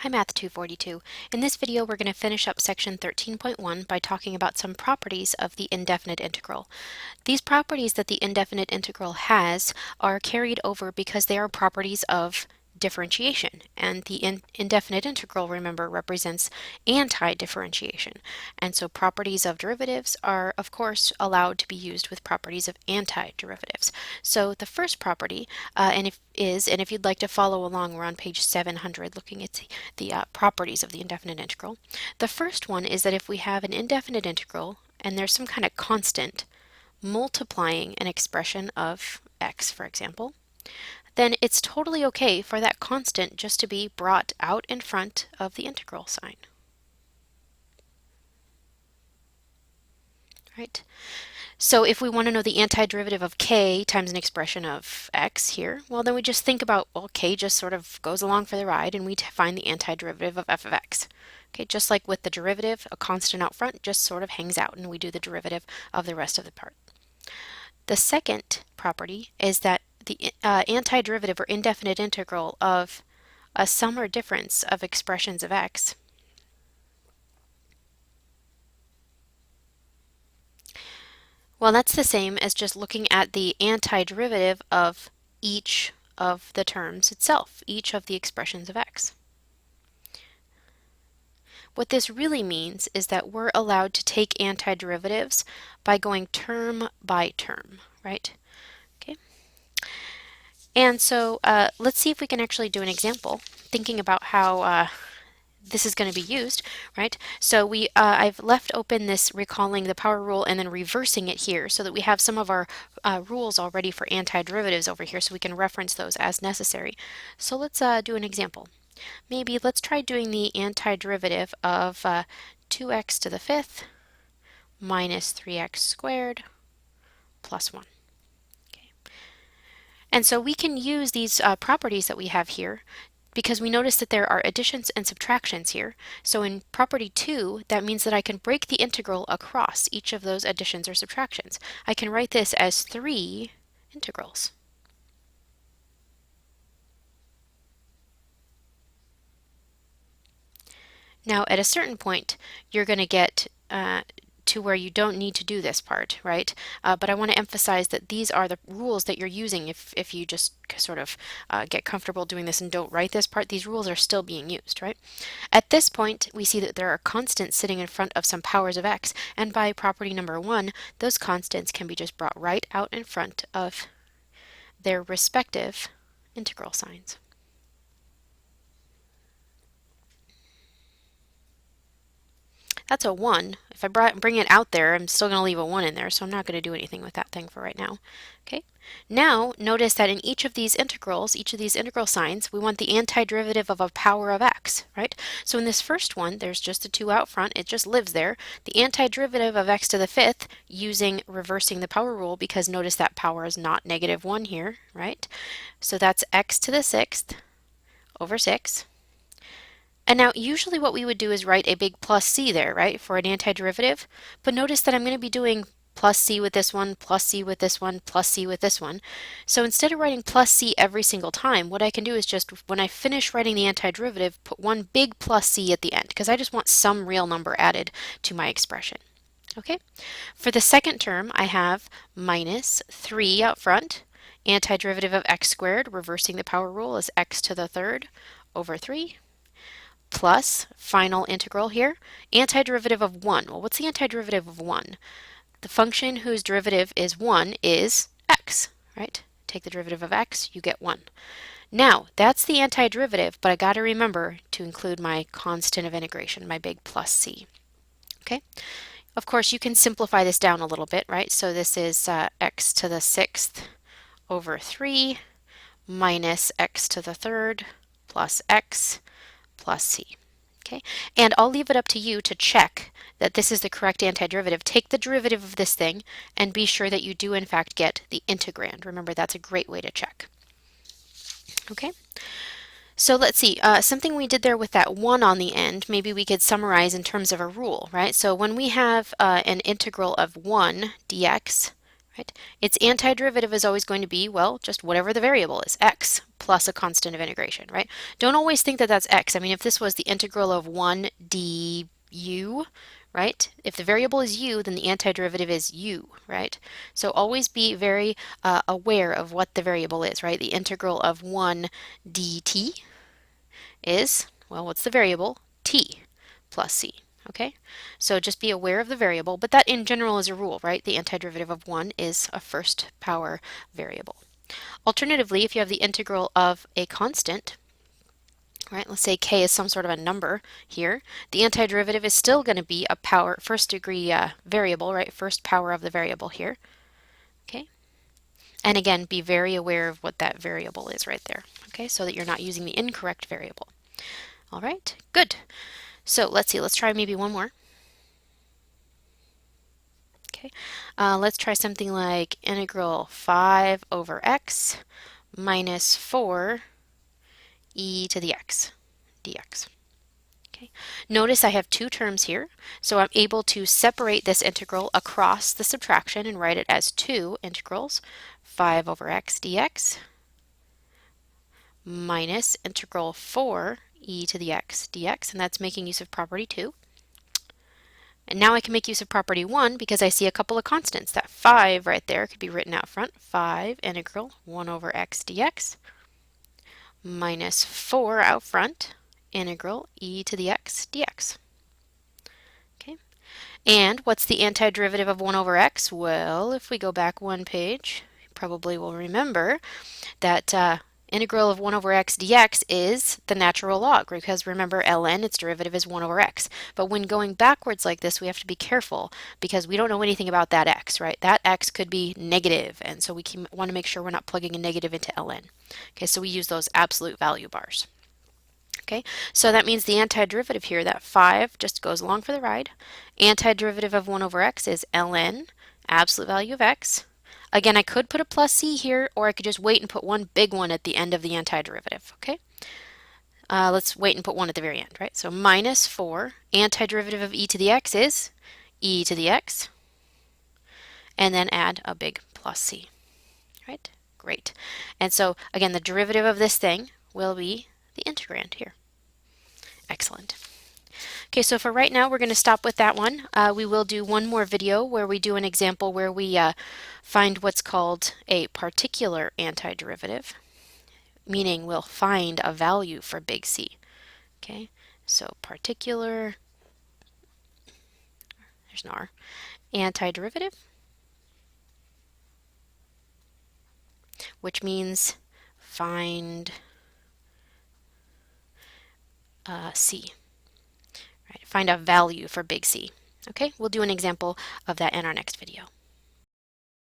Hi Math 242. In this video we're going to finish up section 13.1 by talking about some properties of the indefinite integral. These properties that the indefinite integral has are carried over because they are properties of differentiation, and the indefinite integral, remember, represents anti-differentiation, and so properties of derivatives are of course allowed to be used with properties of anti-derivatives. So the first property, and if you'd like to follow along, we're on page 700 looking at the properties of the indefinite integral. The first one is that if we have an indefinite integral and there's some kind of constant multiplying an expression of x, for example, then it's totally okay for that constant just to be brought out in front of the integral sign. Right? So if we want to know the antiderivative of k times an expression of x here, well then we just think about, well, k just sort of goes along for the ride and we find the antiderivative of f of x. Okay, just like with the derivative, a constant out front just sort of hangs out and we do the derivative of the rest of the part. The second property is that the antiderivative or indefinite integral of a sum or difference of expressions of x well, that's the same as just looking at the antiderivative of each of the terms itself, each of the expressions of x. What this really means is that we're allowed to take antiderivatives by going term by term, right? Okay. And so let's see if we can actually do an example, thinking about how this is going to be used, right? So I've left open this recalling the power rule and then reversing it here so that we have some of our rules already for antiderivatives over here so we can reference those as necessary. So let's do an example. Maybe let's try doing the antiderivative of 2x to the fifth minus 3x squared plus 1. Okay. And so we can use these properties that we have here because we notice that there are additions and subtractions here. So in property 2, that means that I can break the integral across each of those additions or subtractions. I can write this as 3 integrals. Now at a certain point, you're going to get to where you don't need to do this part, right? But I want to emphasize that these are the rules that you're using if you just sort of get comfortable doing this and don't write this part. These rules are still being used, right? At this point, we see that there are constants sitting in front of some powers of x, and by property number 1, those constants can be just brought right out in front of their respective integral signs. That's a 1. If I bring it out there, I'm still going to leave a 1 in there, so I'm not going to do anything with that thing for right now. Okay. Now, notice that in each of these integrals, each of these integral signs, we want the antiderivative of a power of x, right? So in this first one, there's just a 2 out front. It just lives there. The antiderivative of x to the fifth, using reversing the power rule, because notice that power is not negative 1 here, right? So that's x to the sixth over 6. And now usually what we would do is write a big plus c there, right, for an antiderivative. But notice that I'm going to be doing plus c with this one, plus c with this one, plus c with this one. So instead of writing plus c every single time, what I can do is just, when I finish writing the antiderivative, put one big plus c at the end, because I just want some real number added to my expression. Okay? For the second term, I have minus 3 out front. Antiderivative of x squared, reversing the power rule, is x to the third over 3. Plus, final integral here, antiderivative of 1. Well, what's the antiderivative of 1? The function whose derivative is 1 is x, right? Take the derivative of x, you get 1. Now, that's the antiderivative, but I got to remember to include my constant of integration, my big plus c. Okay? Of course, you can simplify this down a little bit, right? So this is x to the sixth over 3 minus x to the third plus x plus c. Okay, and I'll leave it up to you to check that this is the correct antiderivative. Take the derivative of this thing and be sure that you do in fact get the integrand. Remember, that's a great way to check. Okay, so let's see, something we did there with that 1 on the end, maybe we could summarize in terms of a rule, right? So when we have an integral of 1 dx, right? Its antiderivative is always going to be, well, just whatever the variable is, x plus a constant of integration, right? Don't always think that that's x. I mean, if this was the integral of 1 du, right? If the variable is u, then the antiderivative is u, right? So always be very aware of what the variable is, right? The integral of 1 dt is, well, what's the variable? T plus c. Okay, so just be aware of the variable, but that in general is a rule, right? The antiderivative of 1 is a first power variable. Alternatively, if you have the integral of a constant, right, let's say k is some sort of a number here, the antiderivative is still going to be a power first degree variable, right? First power of the variable here. Okay, and again, be very aware of what that variable is right there, okay, so that you're not using the incorrect variable. All right, good. So let's see, let's try maybe one more. Okay, let's try something like integral 5 over x minus 4 e to the x dx. Okay, notice I have two terms here, so I'm able to separate this integral across the subtraction and write it as two integrals, 5 over x dx minus integral 4 e to the x dx, and that's making use of property 2. And now I can make use of property 1 because I see a couple of constants. That 5 right there could be written out front. 5 integral 1 over x dx minus 4 out front integral e to the x dx. Okay. And what's the antiderivative of 1 over x? Well, if we go back one page, you probably will remember that integral of 1 over x dx is the natural log, because remember ln, its derivative is 1 over x. But when going backwards like this, we have to be careful because we don't know anything about that x, right? That x could be negative, and so we want to make sure we're not plugging a negative into ln. Okay, so we use those absolute value bars. Okay, so that means the antiderivative here, that 5 just goes along for the ride. Antiderivative of 1 over x is ln, absolute value of x. Again, I could put a plus c here, or I could just wait and put one big one at the end of the antiderivative, okay? Let's wait and put one at the very end, right? So minus 4, antiderivative of e to the x is e to the x, and then add a big plus c, right? Great. And so, again, the derivative of this thing will be the integrand here. Excellent. Okay, so for right now, we're going to stop with that one. We will do one more video where we do an example where we find what's called a particular antiderivative, meaning we'll find a value for big C. Okay, so particular, there's an R, antiderivative, which means find C. Right, find a value for big C. Okay, we'll do an example of that in our next video.